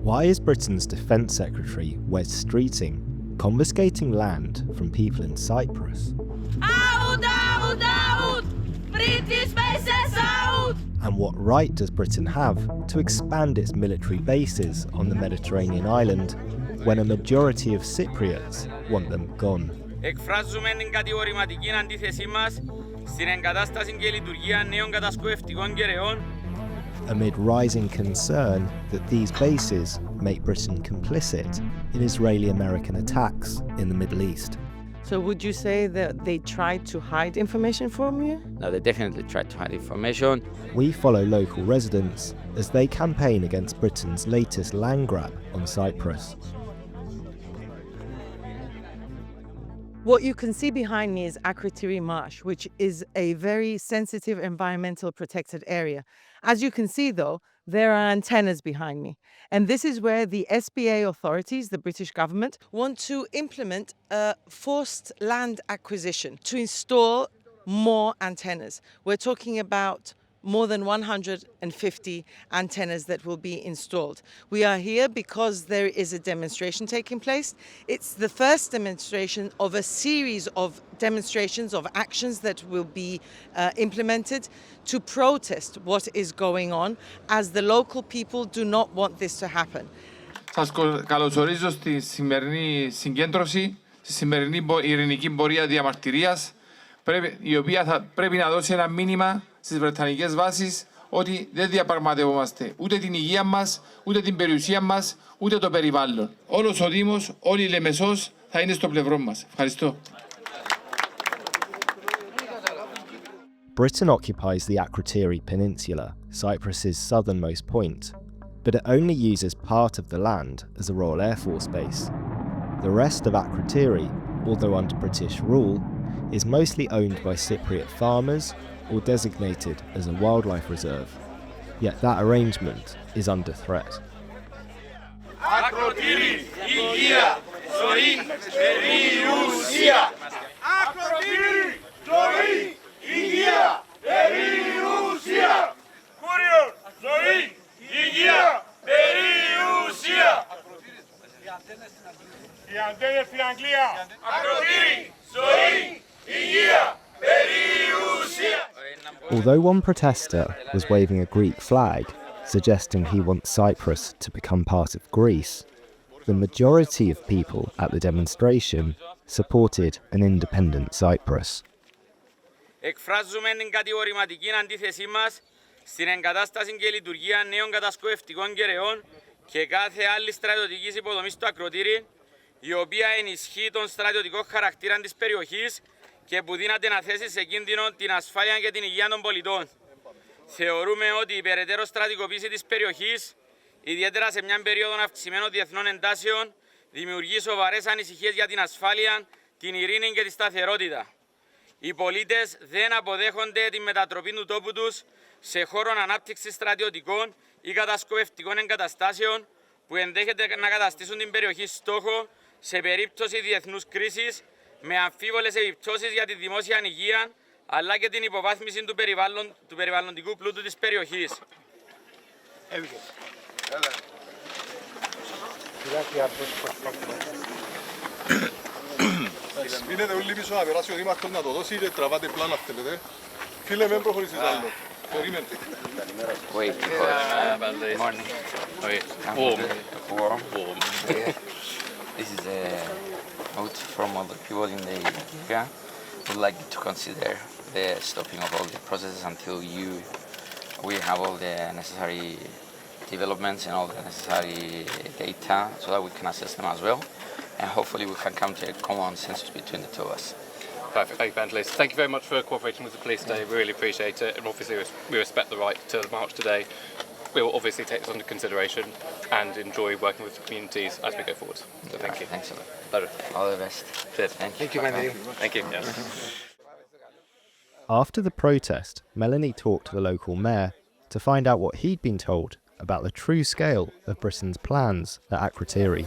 Why is Britain's Defence Secretary Wes Streeting confiscating land from people in Cyprus? Out, out, out! British bases out! And what right does Britain have to expand its military bases on the Mediterranean island when a majority of Cypriots want them gone? Εκφράζουμε την κατηγορηματική αντίθεσή μας στην εγκατάσταση και λειτουργία νέων κατασκοπευτικών γερεών. Amid rising concern that these bases make Britain complicit in Israeli-American attacks in the Middle East. So would you say that they tried to hide information from you? No, they definitely tried to hide information. We follow local residents as they campaign against Britain's latest land grab on Cyprus. What you can see behind me is Akrotiri Marsh, which is a very sensitive environmental protected area. As you can see, though, there are antennas behind me. And this is where the SBA authorities, the British government, want to implement a forced land acquisition to install more antennas. We're talking about more than 150 antennas that will be installed. We are here because there is a demonstration taking place. It's the first demonstration of a series of demonstrations of actions that will be implemented to protest what is going on, as the local people do not want this to happen. Σας καλωσορίζω στη σημερινή συγκέντρωση, στη σημερινή ειρηνική πορεία διαμαρτυρίας, η οποία θα πρέπει να δώσει ένα μήνυμα στις βρετανικές βάσεις ότι δεν διαπραγματευόμαστε ούτε την υγεία μας, ούτε την περιουσία μας, ούτε το περιβάλλον. Όλος ο Δήμος, όλη η Λεμεσός θα είναι στο πλευρό μας. Ευχαριστώ. Britain occupies the Akrotiri Peninsula, Cyprus's southernmost point, but it only uses part of the land as a Royal Air Force base. The rest of Akrotiri, although under British rule, is mostly owned by Cypriot farmers or designated as a wildlife reserve. Yet that arrangement is under threat. Akrotiri, υγεία, ζωή, περιουσία. Akrotiri, ζωή, υγεία, περιουσία. Κούριο, ζωή, υγεία, περιουσία. Οι αντένες στην Αγγλία. Akrotiri, ζωή, υγεία, περιουσία. Although one protester was waving a Greek flag, suggesting he wants Cyprus to become part of Greece, the majority of people at the demonstration supported an independent Cyprus. Εκφράζουμε την κατηγορηματική αντίθεσή μας στην εγκατάσταση και λειτουργία νέων κατασκοπευτικών γερεών και κάθε άλλη στρατιωτικής υποδομής στο Ακροτήρι, η οποία ενισχύει τον στρατιωτικό χαρακτήρα της περιοχής και που δύναται να θέσει σε κίνδυνο την ασφάλεια και την υγεία των πολιτών. Θεωρούμε ότι η περαιτέρω στρατικοποίηση της περιοχής, ιδιαίτερα σε μια περίοδο αυξημένων διεθνών εντάσεων, δημιουργεί σοβαρές ανησυχίες για την ασφάλεια, την ειρήνη και τη σταθερότητα. Οι πολίτες δεν αποδέχονται τη μετατροπή του τόπου τους σε χώρο ανάπτυξης στρατιωτικών ή κατασκοπευτικών εγκαταστάσεων που ενδέχεται να καταστήσουν την περιοχή στόχο σε περίπτωση διεθνούς κρίσης, με αμφίβολες επιπτώσεις για τη δημόσια υγεία, αλλά και την υποβάθμιση του περιβαλλοντικού πλούτου της περιοχής. Μείνετε όλοι πίσω να περάσει ο Δήμαρχος να το δώσει και τραβάτε πλάνα θέλετε. Φίλε, μην προχωρήσεις άλλο. Περιμένετε. Wait, morning. Warm. This is a note from all the people in the area. Would like to consider the stopping of all the processes until we have all the necessary developments and all the necessary data so that we can assess them as well. And hopefully we can come to a common consensus between the two of us. Perfect, thank you, Evangelist. Thank you very much for cooperating with the police today. We really appreciate it, and obviously we respect the right to the march today. We will obviously take this under consideration and enjoy working with the communities as we go forward. So thank you. Thanks a lot. Pleasure. All the best. Cheers. Thank you. Thank you. Yes. After the protest, Melanie talked to the local mayor to find out what he'd been told about the true scale of Britain's plans at Akrotiri.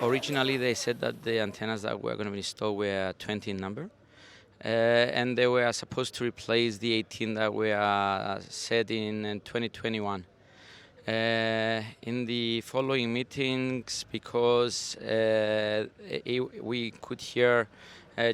Originally, they said that the antennas that were going to be installed were 20 in number, and they were supposed to replace the 18 that were set in 2021. In the following meetings, because we could hear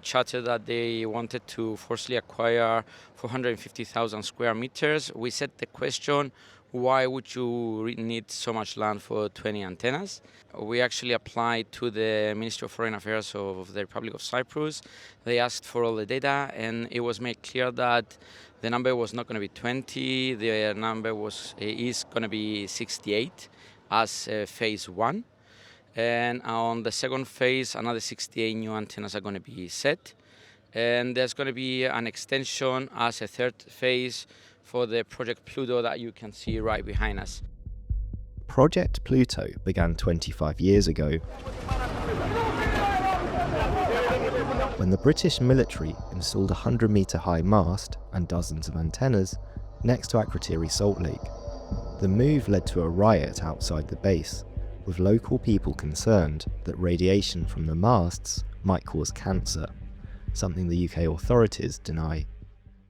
chatter that they wanted to forcibly acquire 450,000 square meters, we set the question, why would you need so much land for 20 antennas? We actually applied to the Ministry of Foreign Affairs of the Republic of Cyprus. They asked for all the data, and it was made clear that the number was not going to be 20, the number is going to be 68 as phase 1. And on the second phase, another 68 new antennas are going to be set. And there's going to be an extension as a third phase for the Project Pluto that you can see right behind us. Project Pluto began 25 years ago when the British military installed a 100-metre high mast and dozens of antennas next to Akrotiri Salt Lake. The move led to a riot outside the base, with local people concerned that radiation from the masts might cause cancer, something the UK authorities deny.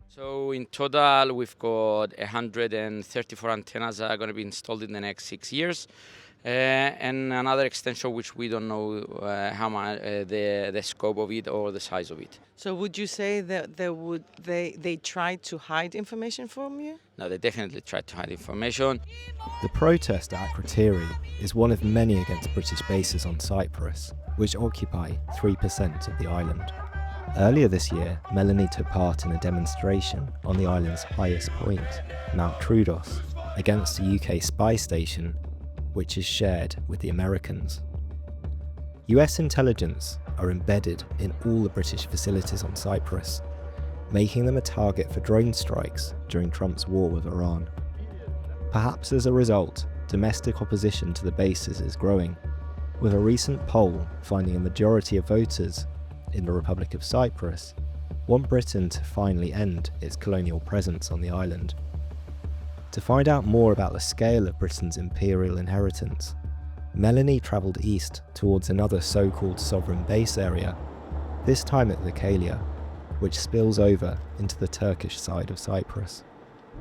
So in total, we've got 134 antennas that are going to be installed in the next 6 years. And another extension which we don't know how much the scope of it or the size of it. So would you say that they tried to hide information from you? No, they definitely tried to hide information. The protest at Akrotiri is one of many against British bases on Cyprus, which occupy 3% of the island. Earlier this year, Melanie took part in a demonstration on the island's highest point, Mount Troodos, against a UK spy station which is shared with the Americans. US intelligence are embedded in all the British facilities on Cyprus, making them a target for drone strikes during Trump's war with Iran. Perhaps as a result, domestic opposition to the bases is growing, with a recent poll finding a majority of voters in the Republic of Cyprus want Britain to finally end its colonial presence on the island. To find out more about the scale of Britain's imperial inheritance, Melanie travelled east towards another so-called sovereign base area, this time at Calia, which spills over into the Turkish side of Cyprus.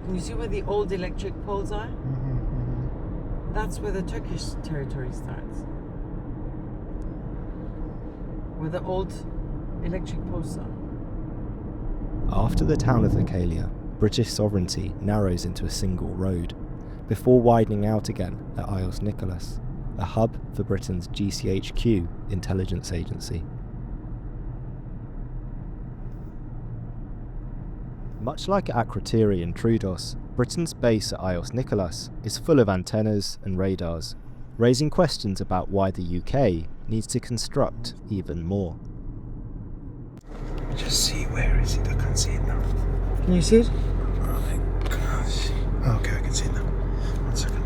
Can you see where the old electric poles are? That's where the Turkish territory starts. Where the old electric posts are. After the town of Calia, British sovereignty narrows into a single road, before widening out again at Ios Nicholas, a hub for Britain's GCHQ intelligence agency. Much like Akrotiri and Troodos, Britain's base at Ios Nicholas is full of antennas and radars, raising questions about why the UK needs to construct even more. Just see, where is it? I can't see it now. Can you see it? I can't see. Okay, I can see it now. 1 second.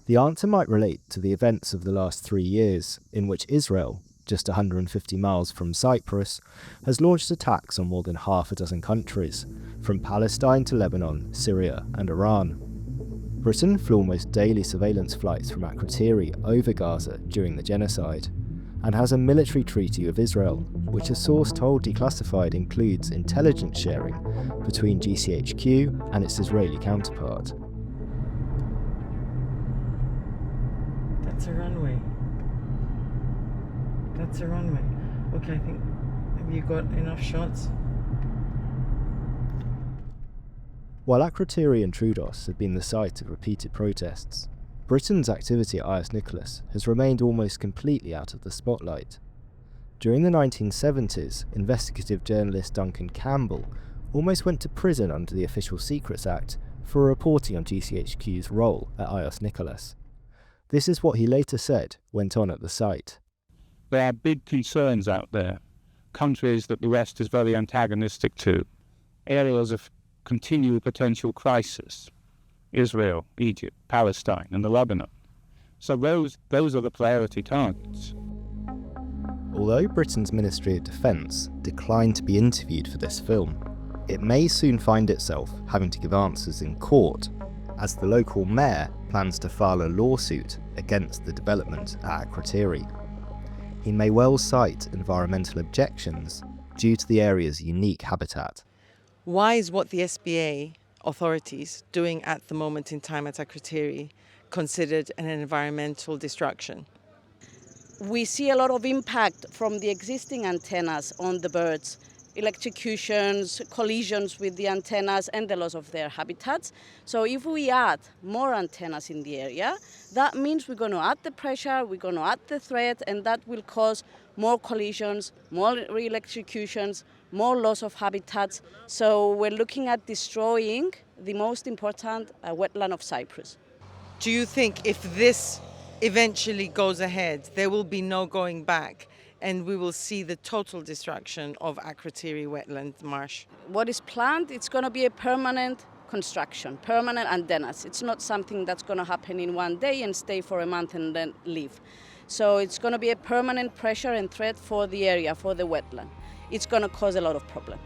The answer might relate to the events of the last 3 years, in which Israel, just 150 miles from Cyprus, has launched attacks on more than half a dozen countries, from Palestine to Lebanon, Syria and Iran. Britain flew almost daily surveillance flights from Akrotiri over Gaza during the genocide, and has a military treaty with Israel, which a source told Declassified includes intelligence sharing between GCHQ and its Israeli counterpart. That's a runway. That's a runway. Okay, I think, have you got enough shots? While Akrotiri and Troodos have been the site of repeated protests, Britain's activity at Ios Nicholas has remained almost completely out of the spotlight. During the 1970s, investigative journalist Duncan Campbell almost went to prison under the Official Secrets Act for reporting on GCHQ's role at Ios Nicholas. This is what he later said went on at the site. There are big concerns out there, countries that the West is very antagonistic to, areas of continued potential crisis. Israel, Egypt, Palestine and the Lebanon. So those are the priority targets. Although Britain's Ministry of Defence declined to be interviewed for this film, it may soon find itself having to give answers in court, as the local mayor plans to file a lawsuit against the development at Akrotiri. He may well cite environmental objections due to the area's unique habitat. Why is what the SBA authorities doing at the moment in time at Akrotiri considered an environmental destruction? We see a lot of impact from the existing antennas on the birds, electrocutions, collisions with the antennas and the loss of their habitats. So if we add more antennas in the area, that means we're going to add the pressure, we're going to add the threat, and that will cause more collisions, more re-electrocutions, more loss of habitats. So we're looking at destroying the most important wetland of Cyprus. Do you think if this eventually goes ahead, there will be no going back and we will see the total destruction of Akrotiri wetland marsh? What is planned, it's going to be a permanent construction, permanent antennas. It's not something that's going to happen in one day and stay for a month and then leave. So it's going to be a permanent pressure and threat for the area, for the wetland. It's going to cause a lot of problems.